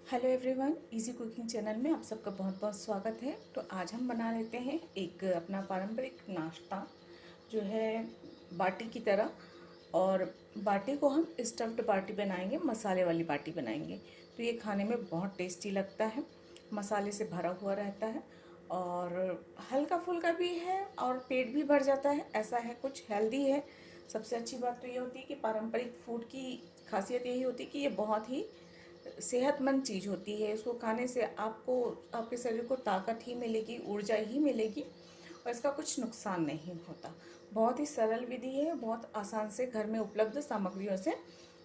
Hello everyone, easy cooking channel में आप सबका बहुत बहुत स्वागत है। तो आज हम बना लेते हैं एक अपना पारंपरिक नाश्ता जो है बाटी की तरह। और बाटी को हम स्टफ्ड बाटी बनाएंगे, मसाले वाली बाटी बनाएंगे। तो ये खाने में बहुत टेस्टी लगता है, मसाले से भरा हुआ रहता है और हल्का फुल्का भी है और पेट भी भर जाता है। ऐसा है, कुछ हेल्दी है। सबसे अच्छी बात तो ये होती है कि पारंपरिक फूड की खासियत यही होती है कि ये बहुत ही सेहतमंद चीज़ होती है। इसको खाने से आपको, आपके शरीर को ताकत ही मिलेगी, ऊर्जा ही मिलेगी और इसका कुछ नुकसान नहीं होता। बहुत ही सरल विधि है, बहुत आसान से घर में उपलब्ध सामग्रियों से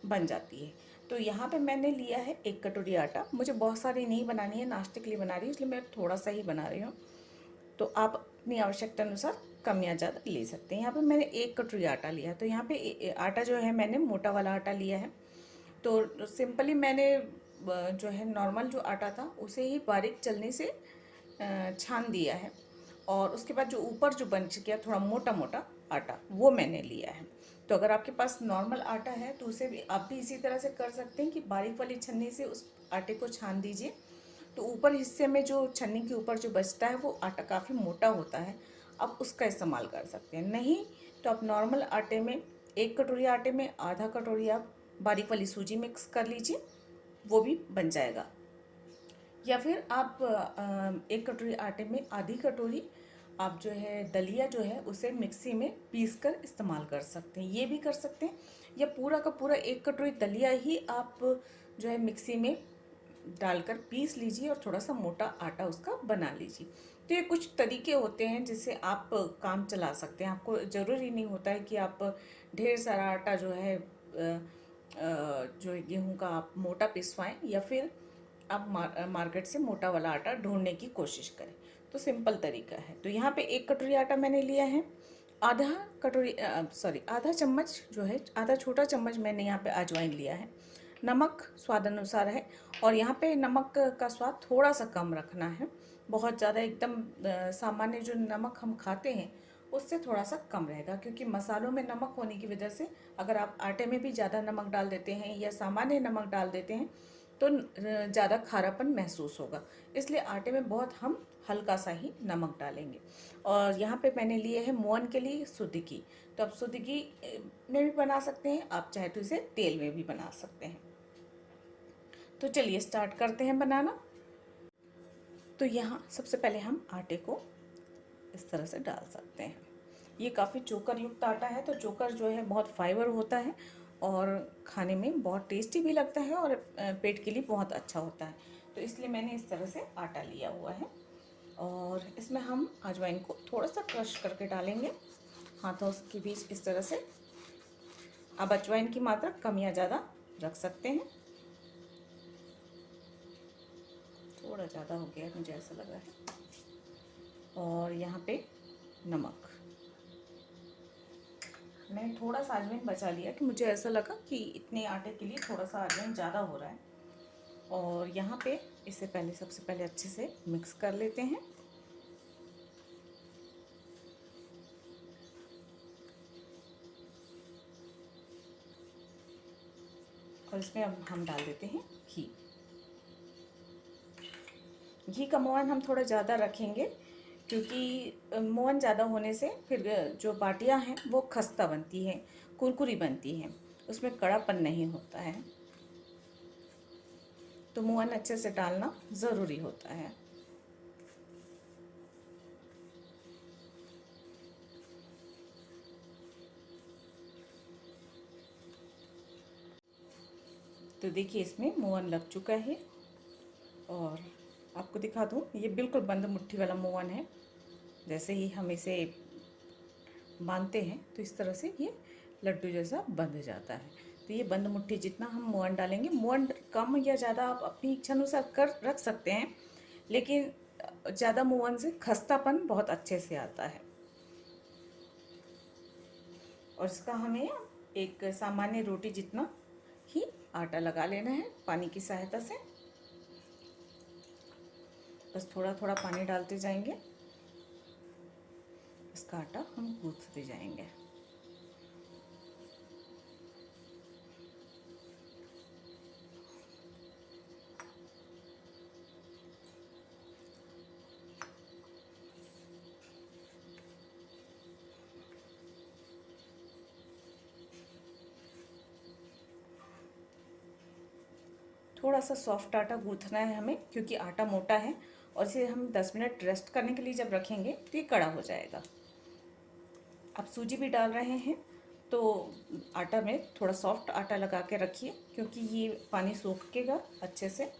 बन जाती है। तो यहाँ पे मैंने लिया है 1 कटोरी आटा। मुझे बहुत सारी नहीं बनानी है, नाश्ते के लिए बना रही हूँ, इसलिए मैं थोड़ा सा ही बना रही हूँ। तो आप अपनी आवश्यकता अनुसार कम या ज़्यादा ले सकते हैं। यहाँ पे मैंने 1 कटोरी आटा लिया है। तो यहाँ पे आटा जो है मैंने मोटा वाला आटा लिया है। तो सिंपली मैंने जो है नॉर्मल जो आटा था उसे ही बारीक चलनी से छान दिया है। और उसके बाद जो ऊपर जो बन गया थोड़ा मोटा मोटा आटा, वो मैंने लिया है। तो अगर आपके पास नॉर्मल आटा है तो उसे भी आप भी इसी तरह से कर सकते हैं कि बारीक वाली छन्नी से उस आटे को छान दीजिए। तो ऊपर हिस्से में जो छन्नी के ऊपर जो बचता है वो आटा काफ़ी मोटा होता है, आप उसका इस्तेमाल कर सकते हैं। नहीं तो आप नॉर्मल आटे में 1 कटोरी आटे में आधा कटोरी आप बारीक वाली सूजी मिक्स कर लीजिए, वो भी बन जाएगा। या फिर आप 1 कटोरी आटे में आधी कटोरी आप जो है दलिया जो है उसे मिक्सी में पीस कर इस्तेमाल कर सकते हैं, ये भी कर सकते हैं। या पूरा का पूरा 1 कटोरी दलिया ही आप जो है मिक्सी में डालकर पीस लीजिए और थोड़ा सा मोटा आटा उसका बना लीजिए। तो ये कुछ तरीके होते हैं जिससे आप काम चला सकते हैं। आपको ज़रूरी नहीं होता है कि आप ढेर सारा आटा जो है जो है गेहूं का आप मोटा पिसवाएं, या फिर आप मार्केट से मोटा वाला आटा ढूंढने की कोशिश करें। तो सिंपल तरीका है। तो यहाँ पे 1 कटोरी आटा मैंने लिया है। आधा कटोरी सॉरी आधा चम्मच जो है, आधा छोटा चम्मच मैंने यहाँ पे अजवाइन लिया है। नमक स्वाद अनुसार है। और यहाँ पे नमक का स्वाद थोड़ा सा कम रखना है, बहुत ज़्यादा एकदम सामान्य जो नमक हम खाते हैं उससे थोड़ा सा कम रहेगा, क्योंकि मसालों में नमक होने की वजह से अगर आप आटे में भी ज़्यादा नमक डाल देते हैं या सामान्य नमक डाल देते हैं तो ज़्यादा खारापन महसूस होगा। इसलिए आटे में बहुत हम हल्का सा ही नमक डालेंगे। और यहाँ पे मैंने लिए है मोहन के लिए शुद्ध घी। तो आप शुद्ध घी में भी बना सकते हैं, आप चाहे तो इसे तेल में भी बना सकते हैं। तो चलिए स्टार्ट करते हैं बनाना। तो यहाँ सबसे पहले हम आटे को इस तरह से डाल सकते हैं। ये काफ़ी चोकर युक्त आटा है, तो चोकर जो है बहुत फाइबर होता है और खाने में बहुत टेस्टी भी लगता है और पेट के लिए बहुत अच्छा होता है। तो इसलिए मैंने इस तरह से आटा लिया हुआ है। और इसमें हम अजवाइन को थोड़ा सा क्रश करके डालेंगे हाथों के बीच इस तरह से। अब अजवाइन की मात्रा कम या ज़्यादा रख सकते हैं। थोड़ा ज़्यादा हो गया मुझे ऐसा लग रहा है। और यहाँ पे नमक मैंने थोड़ा सा अजवाइन बचा लिया कि मुझे ऐसा लगा कि इतने आटे के लिए थोड़ा सा अजवाइन ज़्यादा हो रहा है। और यहाँ पे इसे सबसे पहले अच्छे से मिक्स कर लेते हैं। और इसमें अब हम डाल देते हैं घी। घी का मोहन हम थोड़ा ज़्यादा रखेंगे, क्योंकि मोहन ज़्यादा होने से फिर जो बाटियाँ हैं वो खस्ता बनती हैं, कुरकुरी बनती हैं, उसमें कड़ापन नहीं होता है। तो मोहन अच्छे से डालना ज़रूरी होता है। तो देखिए इसमें मोहन लग चुका है। और आपको दिखा दूँ, ये बिल्कुल बंद मुट्ठी वाला मोहन है। जैसे ही हम इसे बांधते हैं तो इस तरह से ये लड्डू जैसा बंध जाता है। तो ये बंद मुट्ठी जितना हम मोहन डालेंगे, मोहन कम या ज़्यादा आप अपनी इच्छा अनुसार कर रख सकते हैं, लेकिन ज़्यादा मोहन से खस्तापन बहुत अच्छे से आता है। और इसका हमें एक सामान्य रोटी जितना ही आटा लगा लेना है पानी की सहायता से। बस थोड़ा थोड़ा पानी डालते जाएंगे, इसका आटा हम गूंथते जाएंगे। थोड़ा सा सॉफ्ट आटा गूँथना है हमें, क्योंकि आटा मोटा है और इसे हम 10 मिनट रेस्ट करने के लिए जब रखेंगे तो ये कड़ा हो जाएगा। आप सूजी भी डाल रहे हैं तो आटा में थोड़ा सॉफ्ट आटा लगा के रखिए, क्योंकि ये पानी सोखेगा अच्छे से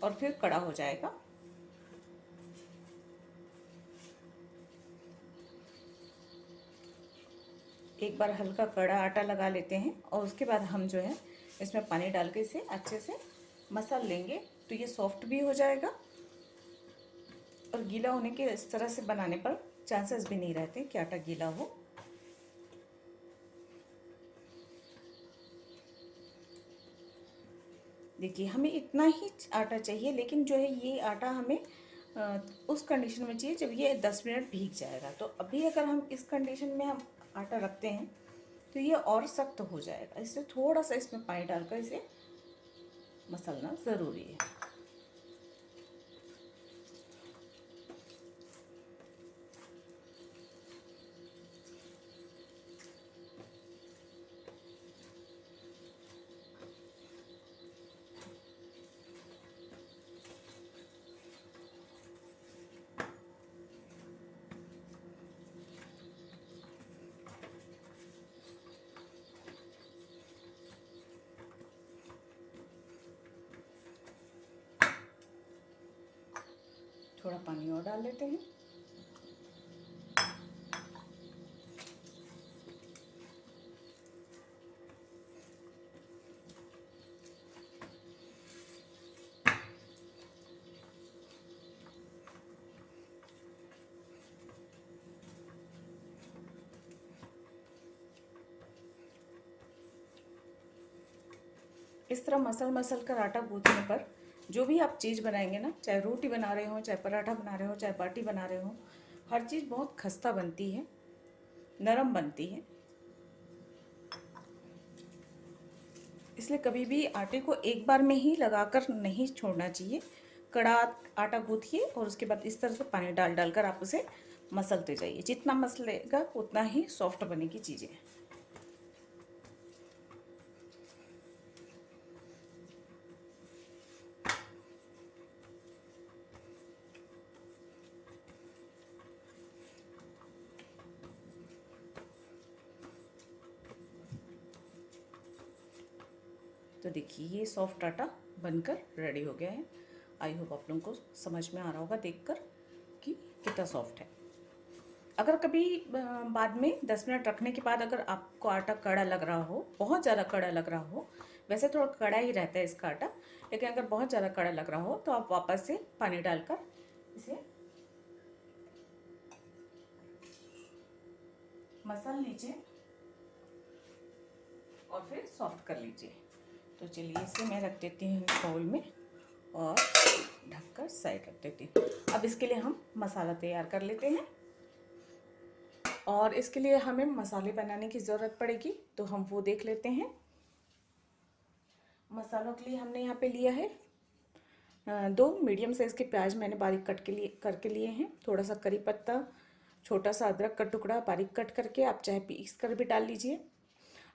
और फिर कड़ा हो जाएगा। एक बार हल्का कड़ा आटा लगा लेते हैं और उसके बाद हम जो है इसमें पानी डाल के इसे अच्छे से मसल लेंगे, तो ये सॉफ्ट भी हो जाएगा और गीला होने के इस तरह से बनाने पर चांसेस भी नहीं रहते कि आटा गीला हो। देखिए हमें इतना ही आटा चाहिए, लेकिन जो है ये आटा हमें उस कंडीशन में चाहिए जब ये 10 मिनट भीग जाएगा। तो अभी अगर हम इस कंडीशन में हम आटा रखते हैं तो ये और सख्त हो जाएगा, इसलिए थोड़ा सा इसमें पानी डालकर इसे मसलना ज़रूरी है। थोड़ा पानी और डाल लेते हैं। इस तरह मसल मसल कर आटा गूंथने पर जो भी आप चीज़ बनाएंगे ना, चाहे रोटी बना रहे हो, चाहे पराठा बना रहे हो, चाहे बाटी बना रहे हो, हर चीज़ बहुत खस्ता बनती है, नरम बनती है। इसलिए कभी भी आटे को एक बार में ही लगाकर नहीं छोड़ना चाहिए। कड़ा आटा गूंथिए और उसके बाद इस तरह से पानी डाल डालकर आप उसे मसलते जाइए। जितना मसलेगा उतना ही सॉफ्ट बनेगी चीज़ें। तो देखिए ये सॉफ्ट आटा बनकर रेडी हो गया है। आई होप आप लोगों को समझ में आ रहा होगा देखकर कि कितना सॉफ्ट है। अगर कभी बाद में 10 मिनट रखने के बाद अगर आपको आटा कड़ा लग रहा हो, बहुत ज़्यादा कड़ा लग रहा हो, वैसे थोड़ा कड़ा ही रहता है इसका आटा, लेकिन अगर बहुत ज़्यादा कड़ा लग रहा हो तो आप वापस से पानी डालकर इसे मसल लीजिए और फिर सॉफ्ट कर लीजिए। तो चलिए इसे मैं रख देती हूँ बाउल में और ढककर साइड रख देती हूँ। अब इसके लिए हम मसाला तैयार कर लेते हैं और इसके लिए हमें मसाले बनाने की ज़रूरत पड़ेगी, तो हम वो देख लेते हैं। मसालों के लिए हमने यहाँ पे लिया है 2 मीडियम साइज़ के प्याज मैंने बारीक कट के लिए करके लिए हैं। थोड़ा सा करी पत्ता, छोटा सा अदरक का टुकड़ा बारीक कट करके, आप चाहे पीस कर भी डाल लीजिए।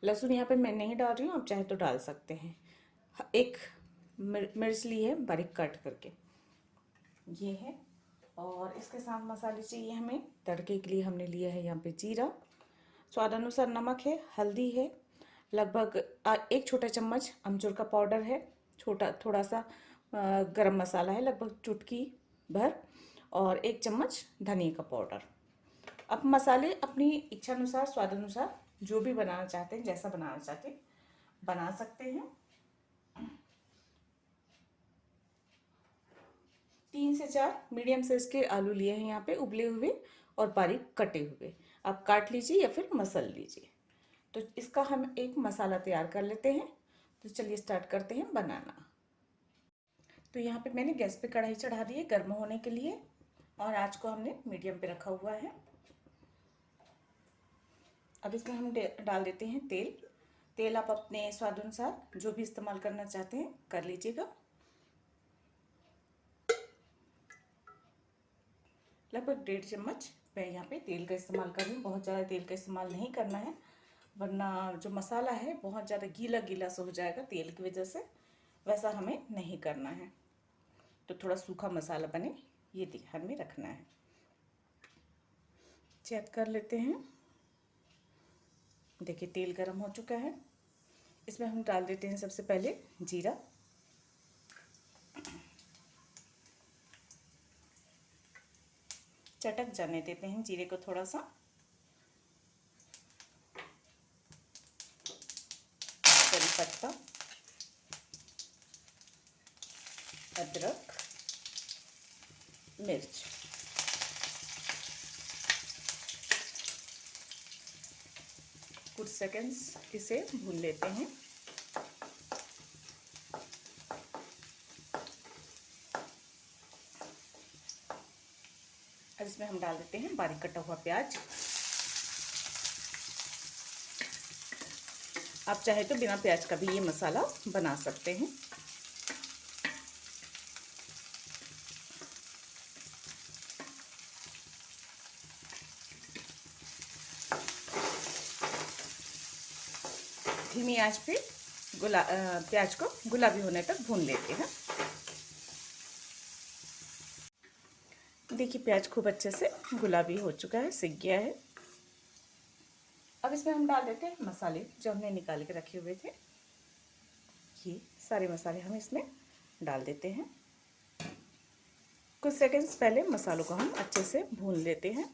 लहसुन यहाँ पे मैं नहीं डाल रही हूँ, आप चाहे तो डाल सकते हैं। एक मिर्च ली है बारीक काट करके, ये है। और इसके साथ मसाले चाहिए हमें तड़के के लिए। हमने लिया है यहाँ पे जीरा, स्वाद अनुसार नमक है, हल्दी है, लगभग 1 छोटा चम्मच अमचूर का पाउडर है, छोटा थोड़ा सा गरम मसाला है लगभग चुटकी भर, और 1 चम्मच धनिया का पाउडर। अब मसाले अपनी इच्छा अनुसार, स्वाद अनुसार जो भी बनाना चाहते हैं, जैसा बनाना चाहते हैं बना सकते हैं। 3 से 4 मीडियम साइज के आलू लिए हैं यहाँ पे, उबले हुए और बारीक कटे हुए। आप काट लीजिए या फिर मसल लीजिए। तो इसका हम एक मसाला तैयार कर लेते हैं। तो चलिए स्टार्ट करते हैं बनाना। तो यहाँ पे मैंने गैस पे कढ़ाई चढ़ा दी है गर्म होने के लिए और आँच को हमने मीडियम पे रखा हुआ है। अब इसमें हम डाल देते हैं तेल। तेल आप अपने स्वाद अनुसार जो भी इस्तेमाल करना चाहते हैं कर लीजिएगा। लगभग 1.5 चम्मच मैं यहाँ पे तेल का इस्तेमाल कर रही हूँ। बहुत ज़्यादा तेल का इस्तेमाल नहीं करना है, वरना जो मसाला है बहुत ज़्यादा गीला गीला सा हो जाएगा तेल की वजह से। वैसा हमें नहीं करना है। तो थोड़ा सूखा मसाला बने ये ध्यान में रखना है। चेक कर लेते हैं। देखिए तेल गरम हो चुका है। इसमें हम डाल देते हैं सबसे पहले जीरा। चटक जाने देते हैं जीरे को थोड़ा सा। करी पत्ता, अदरक, मिर्च। कुछ सेकंड्स इसे भून लेते हैं। अब इसमें हम डाल देते हैं बारीक कटा हुआ प्याज। आप चाहे तो बिना प्याज का भी ये मसाला बना सकते हैं। धीमी आंच पे प्याज को गुलाबी होने तक भून लेते हैं। देखिए प्याज खूब अच्छे से गुलाबी हो चुका है, सिक गया है। अब इसमें हम डाल देते हैं मसाले जो हमने निकाल के रखे हुए थे। ये सारे मसाले हम इसमें डाल देते हैं। कुछ सेकंड्स पहले मसालों को हम अच्छे से भून लेते हैं।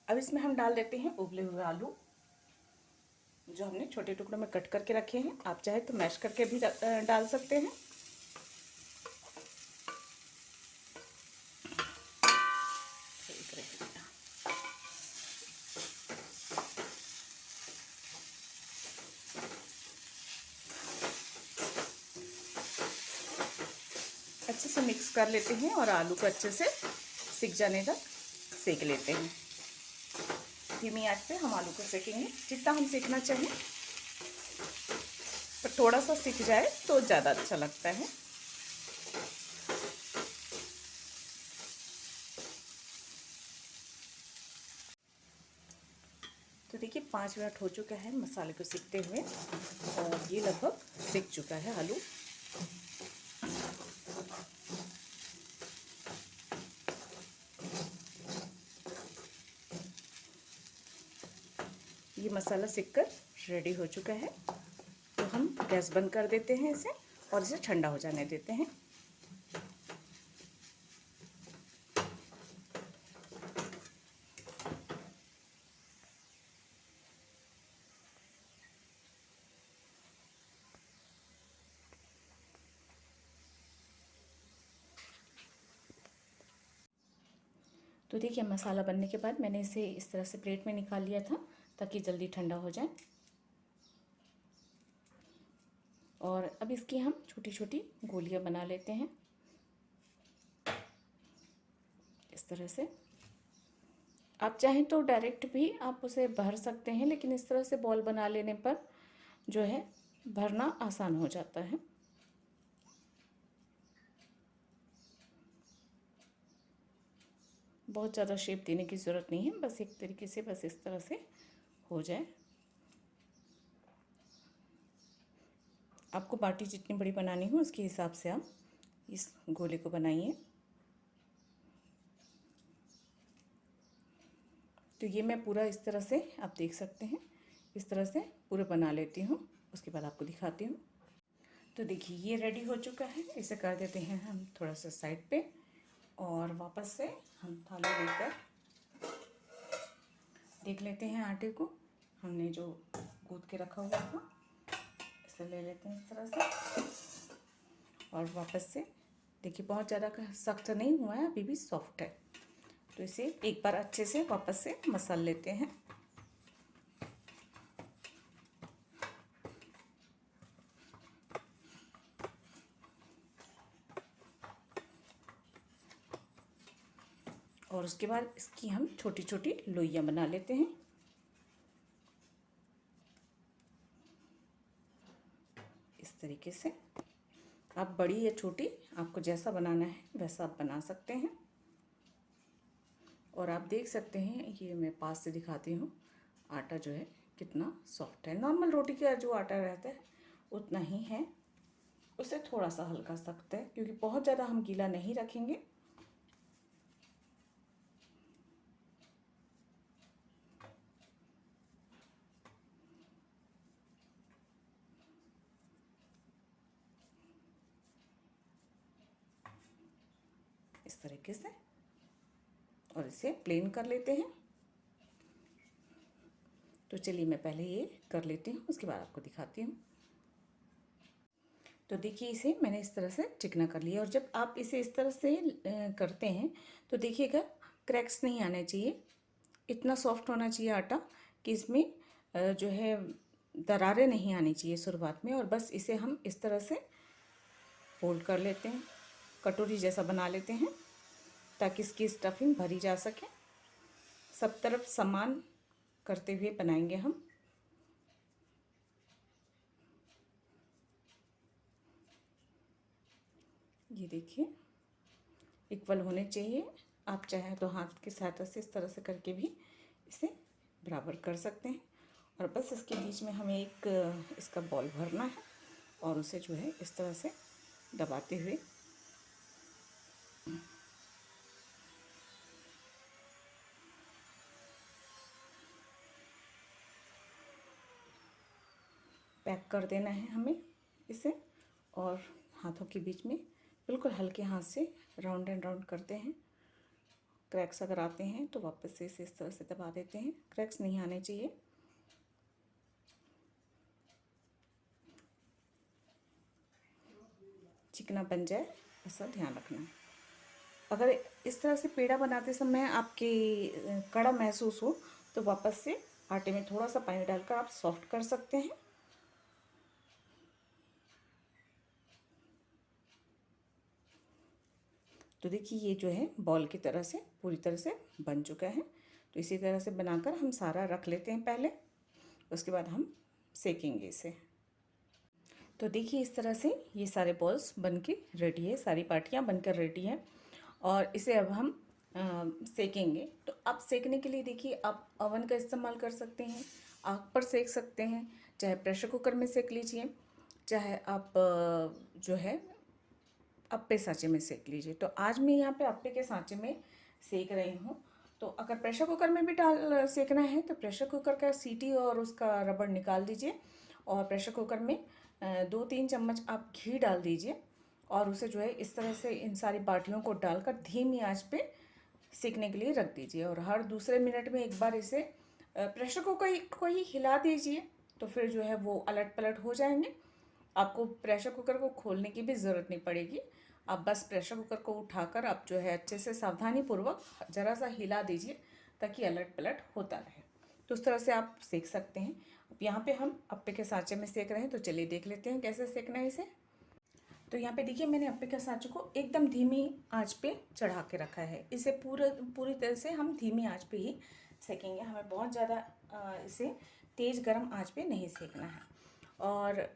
अब इसमें हम डाल देते हैं उबले हुए आलू जो हमने छोटे टुकड़ों में कट करके रखे हैं। आप चाहे तो मैश करके भी डाल सकते हैं। अच्छे से मिक्स कर लेते हैं और आलू को अच्छे से सिक जाने तक सेक लेते हैं। धीमी आंच पे हम आलू को सेकेंगे जितना हम सेकना चाहें, पर थोड़ा सा सिक जाए तो ज़्यादा अच्छा लगता है। तो देखिए 5 मिनट हो चुका है मसाले को सिकते हुए और ये लगभग सिक चुका है आलू। ये मसाला सिककर रेडी हो चुका है। तो हम गैस बंद कर देते हैं इसे और इसे ठंडा हो जाने देते हैं। तो देखिए मसाला बनने के बाद मैंने इसे इस तरह से प्लेट में निकाल लिया था ताकि जल्दी ठंडा हो जाए। और अब इसकी हम छोटी छोटी गोलियां बना लेते हैं इस तरह से। आप चाहें तो डायरेक्ट भी आप उसे भर सकते हैं, लेकिन इस तरह से बॉल बना लेने पर जो है भरना आसान हो जाता है। बहुत ज़्यादा शेप देने की ज़रूरत नहीं है, बस एक तरीके से बस इस तरह से हो जाए। आपको बाटी जितनी बड़ी बनानी हो उसके हिसाब से आप इस गोले को बनाइए। तो ये मैं पूरा इस तरह से आप देख सकते हैं, इस तरह से पूरा बना लेती हूँ, उसके बाद आपको दिखाती हूँ। तो देखिए ये रेडी हो चुका है। इसे कर देते हैं हम थोड़ा सा साइड पे और वापस से हम थाली लेकर देख लेते हैं आटे को हमने जो गूँथ के रखा हुआ था। इसे ले लेते हैं इस तरह से और वापस से देखिए बहुत ज़्यादा सख्त नहीं हुआ है, अभी भी सॉफ्ट है। तो इसे एक बार अच्छे से वापस से मसल लेते हैं। और उसके बाद इसकी हम छोटी छोटी लोइयां बना लेते हैं। इस तरीके से आप बड़ी या छोटी, आपको जैसा बनाना है वैसा आप बना सकते हैं। और आप देख सकते हैं, ये मैं पास से दिखाती हूँ, आटा जो है कितना सॉफ्ट है। नॉर्मल रोटी का जो आटा रहता है उतना ही है, उससे थोड़ा सा हल्का सख्त है, क्योंकि बहुत ज़्यादा हम गीला नहीं रखेंगे। इस तरीके से, और इसे प्लेन कर लेते हैं। तो चलिए मैं पहले ये कर लेती हूँ, उसके बाद आपको दिखाती हूँ। तो देखिए, इसे मैंने इस तरह से चिकना कर लिया। और जब आप इसे इस तरह से करते हैं तो देखिएगा, क्रैक्स नहीं आने चाहिए। इतना सॉफ्ट होना चाहिए आटा कि इसमें जो है दरारें नहीं आनी चाहिए शुरुआत में। और बस इसे हम इस तरह से फोल्ड कर लेते हैं, कटोरी जैसा बना लेते हैं, ताकि इसकी स्टफिंग भरी जा सके। सब तरफ समान करते हुए बनाएंगे हम। ये देखिए, इक्वल होने चाहिए। आप चाहें तो हाथ की सहायता से इस तरह से करके भी इसे बराबर कर सकते हैं। और बस इसके बीच में हमें एक इसका बॉल भरना है, और उसे जो है इस तरह से दबाते हुए पैक कर देना है हमें इसे। और हाथों के बीच में बिल्कुल हल्के हाथ से राउंड एंड राउंड करते हैं। क्रैक्स अगर आते हैं तो वापस से इसे इस तरह से दबा देते हैं। क्रैक्स नहीं आने चाहिए। चिकना बन जाए ऐसा ध्यान रखना। अगर इस तरह से पेड़ा बनाते समय आपके कड़ा महसूस हो तो वापस से आटे में थोड़ा सा पानी डालकर आप सॉफ्ट कर सकते हैं। तो देखिए, ये जो है बॉल की तरह से पूरी तरह से बन चुका है। तो इसी तरह से बनाकर हम सारा रख लेते हैं पहले, उसके बाद हम सेकेंगे इसे। तो देखिए, इस तरह से ये सारे बॉल्स बन के रेडी है, सारी पार्टियाँ बनकर रेडी हैं। और इसे अब हम सेकेंगे। तो अब सेकने के लिए देखिए, आप अवन का इस्तेमाल कर सकते हैं, आग पर सेक सकते हैं, चाहे प्रेशर कुकर में सेक लीजिए, चाहे आप जो है अप्पे सांचे में सेक लीजिए। तो आज मैं यहाँ पे अप्पे के सांचे में सेक रही हूँ। तो अगर प्रेशर कुकर में भी डाल सेकना है तो प्रेशर कुकर का सीटी और उसका रबड़ निकाल दीजिए, और प्रेशर कुकर में 2-3 चम्मच आप घी डाल दीजिए, और उसे जो है इस तरह से इन सारी बाटियों को डालकर धीमी आंच पे सेकने के लिए रख दीजिए। और हर दूसरे मिनट में एक बार इसे प्रेशर कुकर को ही हिला दीजिए, तो फिर जो है वो अलट पलट हो जाएंगे। आपको प्रेशर कुकर को खोलने की भी ज़रूरत नहीं पड़ेगी। आप बस प्रेशर कुकर को उठाकर आप जो है अच्छे से सावधानी पूर्वक ज़रा सा हिला दीजिए, ताकि अलट पलट होता रहे। तो उस तरह से आप सेक सकते हैं। अब यहाँ पे हम अप्पे के सांचे में सेक रहे हैं, तो चलिए देख लेते हैं कैसे सेकना है इसे। तो यहाँ पे देखिए, मैंने अप्पे के सांचे को एकदम धीमी आंच पे चढ़ा के रखा है। इसे पूरी तरह से हम धीमी आंच पे ही सेकेंगे। हमें बहुत ज़्यादा इसे तेज़ गर्म आंच पे नहीं सेकना है। और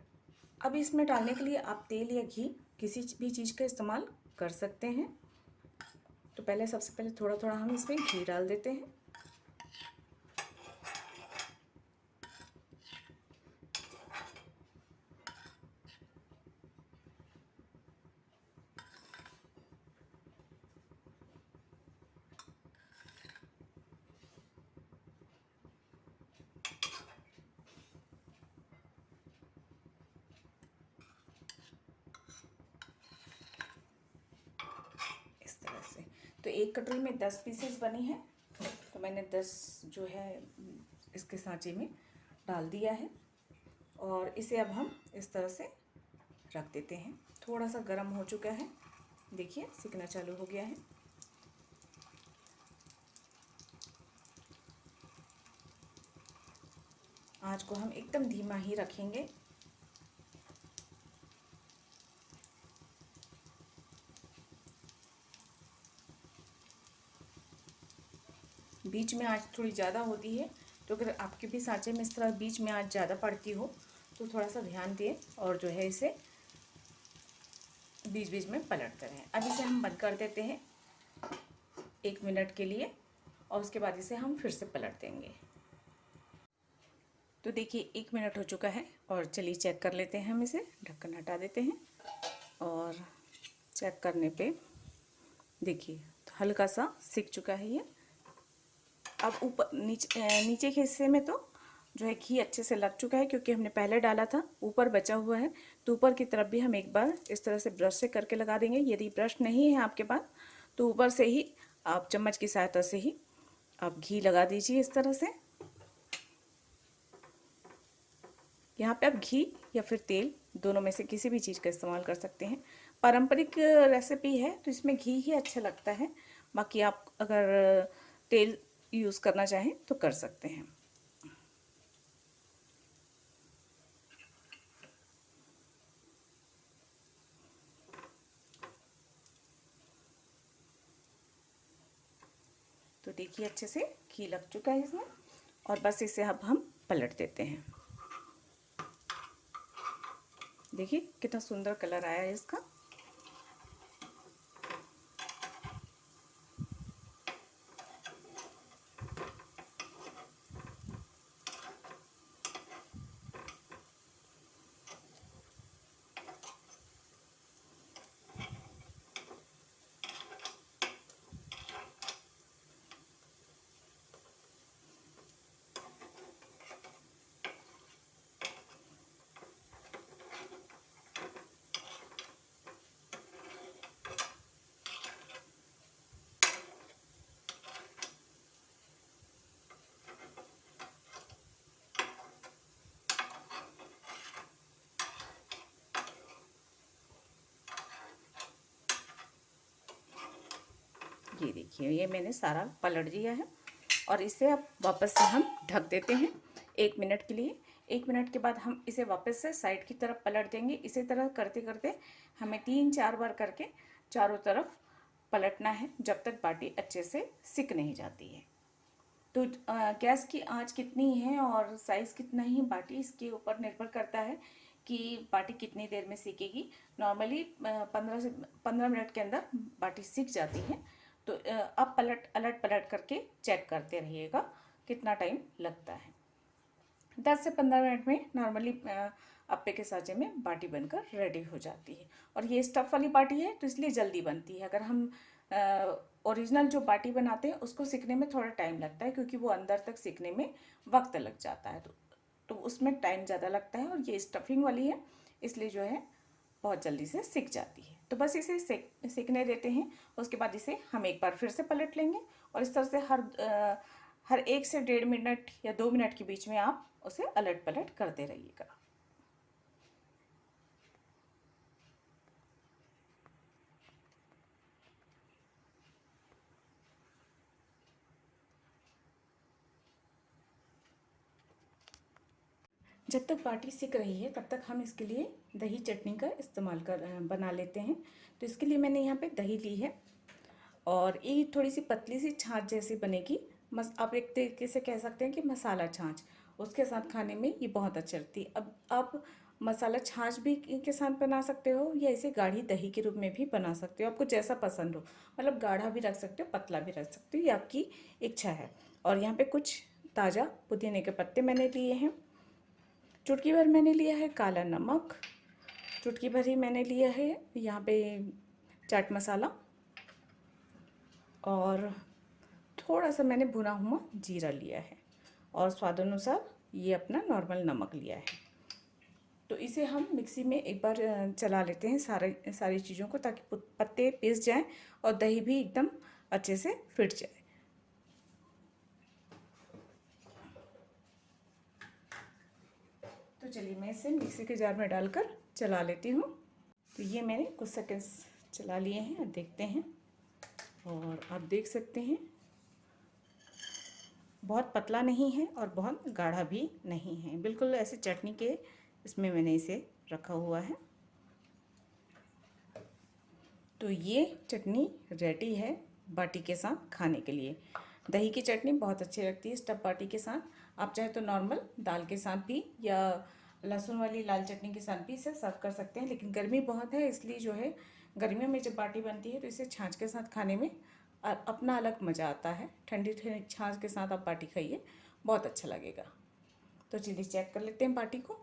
अब इसमें डालने के लिए आप तेल या घी किसी भी चीज़ का इस्तेमाल कर सकते हैं। तो पहले सबसे पहले थोड़ा थोड़ा हम इसमें घी डाल देते हैं। इस तरह से। तो एक कटोरी में 10 पीसेस बनी है, तो मैंने 10 जो है इसके सांचे में डाल दिया है। और इसे अब हम इस तरह से रख देते हैं। थोड़ा सा गर्म हो चुका है, देखिए सिकना चालू हो गया है। आँच को हम एकदम धीमा ही रखेंगे। बीच में आँच थोड़ी ज़्यादा होती है, तो अगर आपके भी सांचे में इस तरह बीच में आँच ज़्यादा पड़ती हो तो थोड़ा सा ध्यान दें, और जो है इसे बीच बीच में पलटते रहें। अब इसे हम बंद कर देते हैं 1 मिनट के लिए और उसके बाद इसे हम फिर से पलट देंगे। तो देखिए 1 मिनट हो चुका है और चलिए चेक कर लेते हैं। हम इसे ढक्कन हटा देते हैं और चेक करने पे देखिए हल्का सा सिक चुका है ये। अब ऊपर नीचे के हिस्से में तो जो है घी अच्छे से लग चुका है क्योंकि हमने पहले डाला था। ऊपर बचा हुआ है तो ऊपर की तरफ भी हम एक बार इस तरह से ब्रश से करके लगा देंगे। यदि ब्रश नहीं है आपके पास तो ऊपर से ही आप चम्मच की सहायता से ही आप घी लगा दीजिए इस तरह से। यहाँ पे आप घी या फिर तेल दोनों में से किसी भी चीज़ का इस्तेमाल कर सकते हैं। पारंपरिक रेसिपी है तो इसमें घी ही अच्छा लगता है। बाकी आप अगर तेल यूज़ करना चाहें तो कर सकते हैं। तो देखिए अच्छे से घी लग चुका है इसमें और बस इसे अब हम पलट देते हैं। देखिए कितना सुंदर कलर आया है इसका। ये देखिए ये मैंने सारा पलट दिया है और इसे अब वापस से हम ढक देते हैं 1 मिनट के लिए। 1 मिनट के बाद हम इसे वापस से साइड की तरफ पलट देंगे। इसी तरह करते करते हमें 3-4 बार करके चारों तरफ पलटना है जब तक बाटी अच्छे से सिक नहीं जाती है। तो गैस की आंच कितनी है और साइज़ कितना ही बाटी इसके ऊपर निर्भर करता है कि बाटी कितनी देर में सीखेगी। नॉर्मली 15 मिनट के अंदर बाटी सीख जाती है। तो आप अलट पलट करके चेक करते रहिएगा कितना टाइम लगता है। 10 से 15 मिनट में नॉर्मली अप्पे के साँचे में बाटी बनकर रेडी हो जाती है। और ये स्टफ़ वाली बाटी है तो इसलिए जल्दी बनती है। अगर हम ओरिजिनल जो बाटी बनाते हैं उसको सीखने में थोड़ा टाइम लगता है क्योंकि वो अंदर तक सीखने में वक्त लग जाता है। तो उसमें टाइम ज़्यादा लगता है और ये स्टफिंग वाली है इसलिए जो है बहुत जल्दी से सीख जाती है। तो बस इसे सीखने देते हैं। उसके बाद इसे हम एक बार फिर से पलट लेंगे और इस तरह से हर 1 से 1.5 मिनट या 2 मिनट के बीच में आप उसे अलट पलट करते रहिएगा। जब तक बाटी सिक रही है तब तक हम इसके लिए दही चटनी का इस्तेमाल बना लेते हैं। तो इसके लिए मैंने यहाँ पे दही ली है और ये थोड़ी सी पतली सी छाछ जैसी बनेगी। आप एक तरीके से कह सकते हैं कि मसाला छाछ, उसके साथ खाने में ये बहुत अच्छी लगती है। अब आप मसाला छाछ भी के साथ बना सकते हो या इसे गाढ़ी दही के रूप में भी बना सकते हो, आपको जैसा पसंद हो। मतलब गाढ़ा भी रख सकते हो, पतला भी रख सकते हो, ये आपकी इच्छा है। और यहाँ पे कुछ ताज़ा पुदीने के पत्ते मैंने लिए हैं। चुटकी भर मैंने लिया है काला नमक, चुटकी भर ही मैंने लिया है यहाँ पे चाट मसाला और थोड़ा सा मैंने भुना हुआ जीरा लिया है और स्वाद अनुसार ये अपना नॉर्मल नमक लिया है। तो इसे हम मिक्सी में एक बार चला लेते हैं सारी चीज़ों को, ताकि पत्ते पीस जाएं और दही भी एकदम अच्छे से फिट जाए। तो चलिए मैं इसे मिक्सी के जार में डालकर चला लेती हूँ। तो ये मैंने कुछ सेकंड्स चला लिए हैं, अब देखते हैं। और आप देख सकते हैं बहुत पतला नहीं है और बहुत गाढ़ा भी नहीं है, बिल्कुल ऐसे चटनी के इसमें मैंने इसे रखा हुआ है। तो ये चटनी रेडी है बाटी के साथ खाने के लिए। दही की चटनी बहुत अच्छी लगती है स्टफ बाटी के साथ। आप चाहे तो नॉर्मल दाल के साथ भी या लहसुन वाली लाल चटनी के साथ भी इसे सर्व कर सकते हैं, लेकिन गर्मी बहुत है इसलिए जो है गर्मियों में जब बाटी बनती है तो इसे छाछ के साथ खाने में अपना अलग मज़ा आता है। ठंडी ठंडी छाछ के साथ आप बाटी खाइए, बहुत अच्छा लगेगा। तो चलिए चेक कर लेते हैं बाटी को।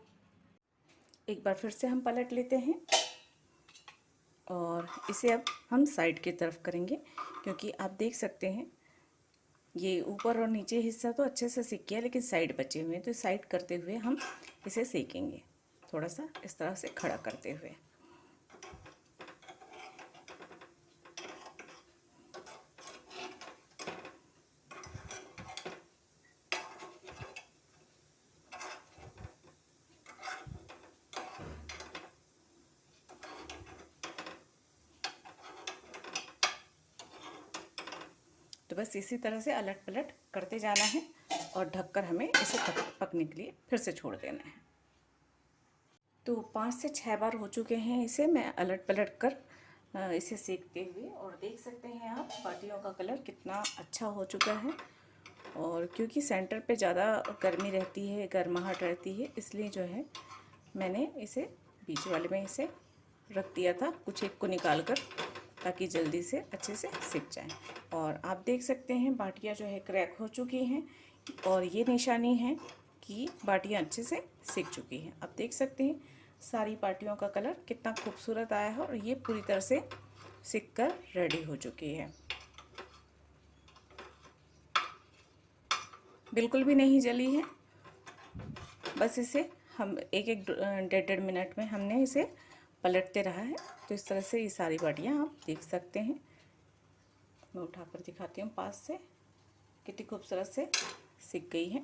एक बार फिर से हम पलट लेते हैं और इसे अब हम साइड की तरफ करेंगे, क्योंकि आप देख सकते हैं ये ऊपर और नीचे हिस्सा तो अच्छे से सिक गया, लेकिन साइड बचे हुए हैं। तो साइड करते हुए हम इसे सेकेंगे, थोड़ा सा इस तरह से खड़ा करते हुए। तो बस इसी तरह से अलट पलट करते जाना है और ढककर हमें इसे पकने के लिए फिर से छोड़ देना है। तो 5 से 6 बार हो चुके हैं इसे मैं अलट पलट कर इसे सेकते हुए, और देख सकते हैं आप बाटियों का कलर कितना अच्छा हो चुका है। और क्योंकि सेंटर पे ज़्यादा गर्मी रहती है, गर्माहट रहती है, इसलिए जो है मैंने इसे बीच वाले में इसे रख दिया था, कुछ एक को निकाल कर, ताकि जल्दी से अच्छे से सिक जाए। और आप देख सकते हैं बाटियाँ जो है क्रैक हो चुकी हैं, और ये निशानी है कि बाटियाँ अच्छे से सिक चुकी हैं। आप देख सकते हैं सारी बाटियों का कलर कितना खूबसूरत आया है, और ये पूरी तरह से सिक कर रेडी हो चुकी है। बिल्कुल भी नहीं जली है। बस इसे हम एक एक 1.5 मिनट में हमने इसे पलटते रहा है। तो इस तरह से ये सारी बाटियाँ आप देख सकते हैं। मैं उठाकर दिखाती हूँ पास से, कितनी खूबसूरत से सिक गई है।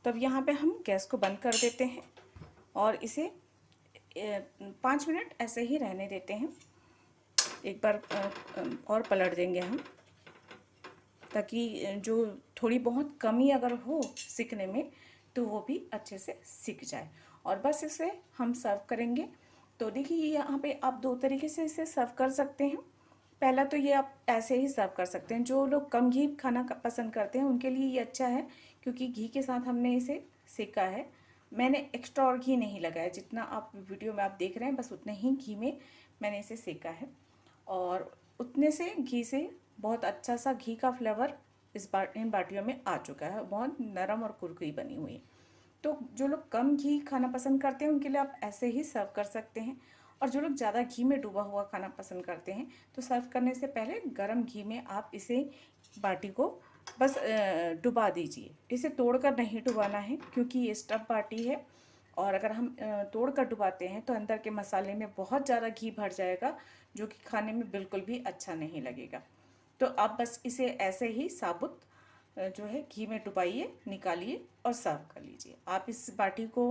तब यहाँ पे हम गैस को बंद कर देते हैं और इसे 5 मिनट ऐसे ही रहने देते हैं। एक बार और पलट देंगे हम, ताकि जो थोड़ी बहुत कमी अगर हो सिकने में तो वो भी अच्छे से सिक जाए। और बस इसे हम सर्व करेंगे। तो देखिए यहाँ पे आप 2 तरीके से इसे सर्व कर सकते हैं। पहला तो ये आप ऐसे ही सर्व कर सकते हैं। जो लोग कम घी खाना पसंद करते हैं उनके लिए ये अच्छा है, क्योंकि घी के साथ हमने इसे सेका है। मैंने एक्स्ट्रा और घी नहीं लगाया, जितना आप वीडियो में आप देख रहे हैं बस उतने ही घी में मैंने इसे सेका है। और उतने से घी से बहुत अच्छा सा घी का फ्लेवर इन बाटियों में आ चुका है, बहुत नरम और कुरकुरी बनी हुई है। तो जो लोग कम घी खाना पसंद करते हैं उनके लिए आप ऐसे ही सर्व कर सकते हैं। और जो लोग ज़्यादा घी में डूबा हुआ खाना पसंद करते हैं तो सर्व करने से पहले गरम घी में आप इसे बाटी को बस डुबा दीजिए। इसे तोड़कर नहीं डुबाना है, क्योंकि ये स्टफ बाटी है, और अगर हम तोड़ कर डुबाते हैं तो अंदर के मसाले में बहुत ज़्यादा घी भर जाएगा, जो कि खाने में बिल्कुल भी अच्छा नहीं लगेगा। तो आप बस इसे ऐसे ही साबुत जो है घी में डुबाइए, निकालिए और सर्व कर लीजिए। आप इस बाटी को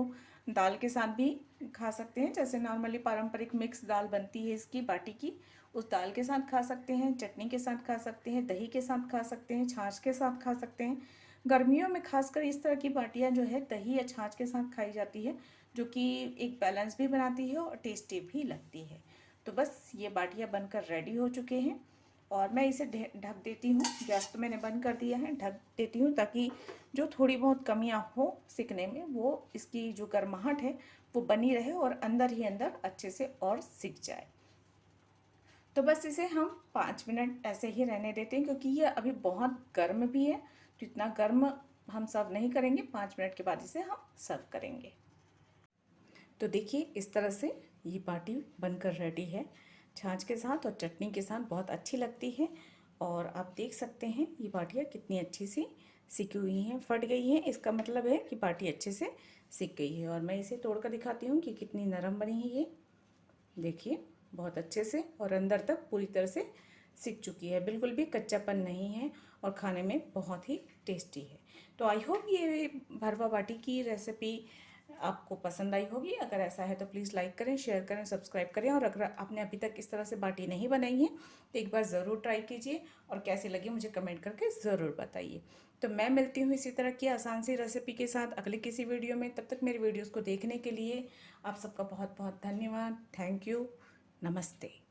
दाल के साथ भी खा सकते हैं, जैसे नॉर्मली पारंपरिक मिक्स दाल बनती है इसकी बाटी की, उस दाल के साथ खा सकते हैं, चटनी के साथ खा सकते हैं, दही के साथ खा सकते हैं, छाछ के साथ खा सकते हैं। गर्मियों में खासकर इस तरह की बाटियां जो है दही या छाछ के साथ खाई जाती है, जो कि एक बैलेंस भी बनाती है और टेस्टी भी लगती है। तो बस ये बाटियां बनकर रेडी हो चुके हैं, और मैं इसे ढक देती हूँ। गैस तो मैंने बंद कर दिया है, ढक देती हूँ ताकि जो थोड़ी बहुत कमियाँ हो सिकने में वो इसकी जो गर्माहट है वो बनी रहे और अंदर ही अंदर अच्छे से और सिक जाए। तो बस इसे हम 5 मिनट ऐसे ही रहने देते हैं, क्योंकि ये अभी बहुत गर्म भी है, तो इतना गर्म हम सर्व नहीं करेंगे। 5 मिनट के बाद इसे हम सर्व करेंगे। तो देखिए इस तरह से ये बाटी बनकर रेडी है, छाछ के साथ और चटनी के साथ बहुत अच्छी लगती है। और आप देख सकते हैं ये बाटियाँ कितनी अच्छी सी सिकी हुई हैं, फट गई हैं, इसका मतलब है कि बाटी अच्छे से सिक गई है। और मैं इसे तोड़कर दिखाती हूँ कि कितनी नरम बनी है ये। देखिए बहुत अच्छे से और अंदर तक पूरी तरह से सिक चुकी है, बिल्कुल भी कच्चापन नहीं है, और खाने में बहुत ही टेस्टी है। तो आई होप ये भरवा बाटी की रेसिपी आपको पसंद आई होगी। अगर ऐसा है तो प्लीज़ लाइक करें, शेयर करें, सब्सक्राइब करें। और अगर आपने अभी तक इस तरह से बाटी नहीं बनाई है तो एक बार ज़रूर ट्राई कीजिए, और कैसी लगी मुझे कमेंट करके ज़रूर बताइए। तो मैं मिलती हूँ इसी तरह की आसान सी रेसिपी के साथ अगले किसी वीडियो में। तब तक मेरी वीडियोज़ को देखने के लिए आप सबका बहुत बहुत धन्यवाद। Thank you. नमस्ते।